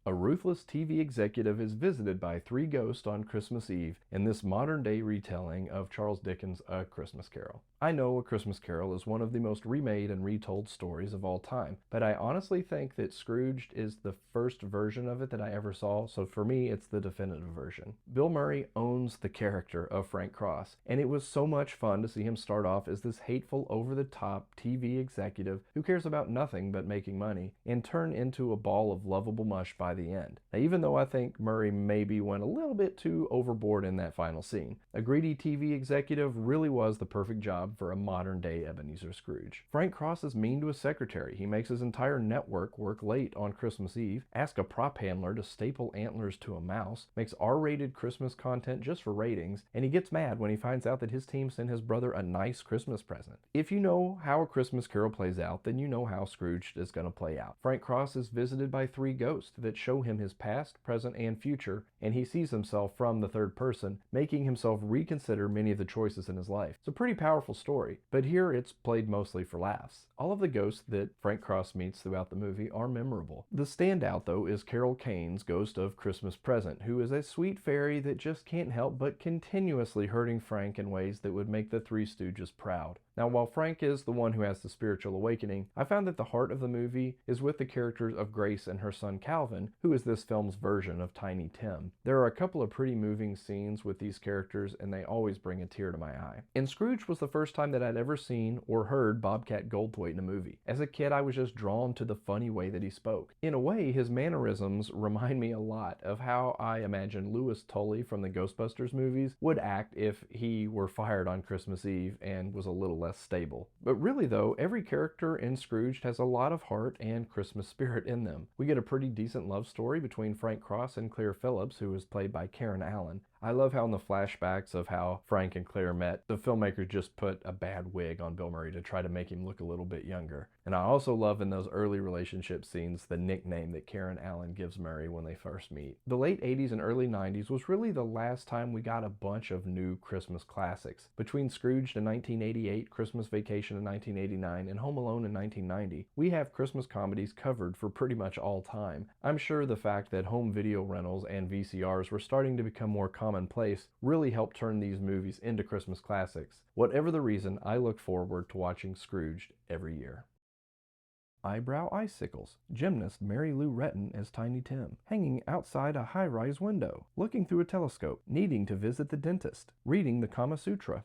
A ruthless TV executive is visited by three ghosts on Christmas Eve in this modern-day retelling of Charles Dickens' A Christmas Carol. I know A Christmas Carol is one of the most remade and retold stories of all time, but I honestly think that Scrooged is the first version of it that I ever saw, so for me it's the definitive version. Bill Murray owns the character of Frank Cross, and it was so much fun to see him start off as this hateful, over-the-top TV executive who cares about nothing but making money, and turn into a ball of lovable mush by the end. Now, even though I think Murray maybe went a little bit too overboard in that final scene, a greedy TV executive really was the perfect job for a modern-day Ebenezer Scrooge. Frank Cross is mean to his secretary. He makes his entire network work late on Christmas Eve, asks a prop handler to staple antlers to a mouse, makes R-rated Christmas content just for ratings, and he gets mad when he finds out that his team sent his brother a nice Christmas present. If you know how A Christmas Carol plays out, then you know how Scrooge is going to play out. Frank Cross is visited by three ghosts that show him his past, present, and future, and he sees himself from the third person, making himself reconsider many of the choices in his life. It's a pretty powerful story, but here it's played mostly for laughs. All of the ghosts that Frank Cross meets throughout the movie are memorable. The standout, though, is Carol Kane's ghost of Christmas Present, who is a sweet fairy that just can't help but continuously hurting Frank in ways that would make the Three Stooges proud. Now, while Frank is the one who has the spiritual awakening, I found that the heart of the movie is with the characters of Grace and her son Calvin, who is this film's version of Tiny Tim. There are a couple of pretty moving scenes with these characters, and they always bring a tear to my eye. And Scrooge was the first time that I'd ever seen or heard Bobcat Goldthwait in a movie. As a kid, I was just drawn to the funny way that he spoke. In a way, his mannerisms remind me a lot of how I imagine Louis Tully from the Ghostbusters movies would act if he were fired on Christmas Eve and was a little less stable. But really though, every character in Scrooged has a lot of heart and Christmas spirit in them. We get a pretty decent love story between Frank Cross and Claire Phillips, who is played by Karen Allen. I love how in the flashbacks of how Frank and Claire met, the filmmakers just put a bad wig on Bill Murray to try to make him look a little bit younger. And I also love in those early relationship scenes the nickname that Karen Allen gives Murray when they first meet. The late 80s and early 90s was really the last time we got a bunch of new Christmas classics. Between Scrooged in 1988, Christmas Vacation in 1989, and Home Alone in 1990, we have Christmas comedies covered for pretty much all time. I'm sure the fact that home video rentals and VCRs were starting to become more commonplace really helped turn these movies into Christmas classics. Whatever the reason, I look forward to watching Scrooged every year. Eyebrow icicles. Gymnast Mary Lou Retton as Tiny Tim. Hanging outside a high-rise window. Looking through a telescope. Needing to visit the dentist. Reading the Kama Sutra.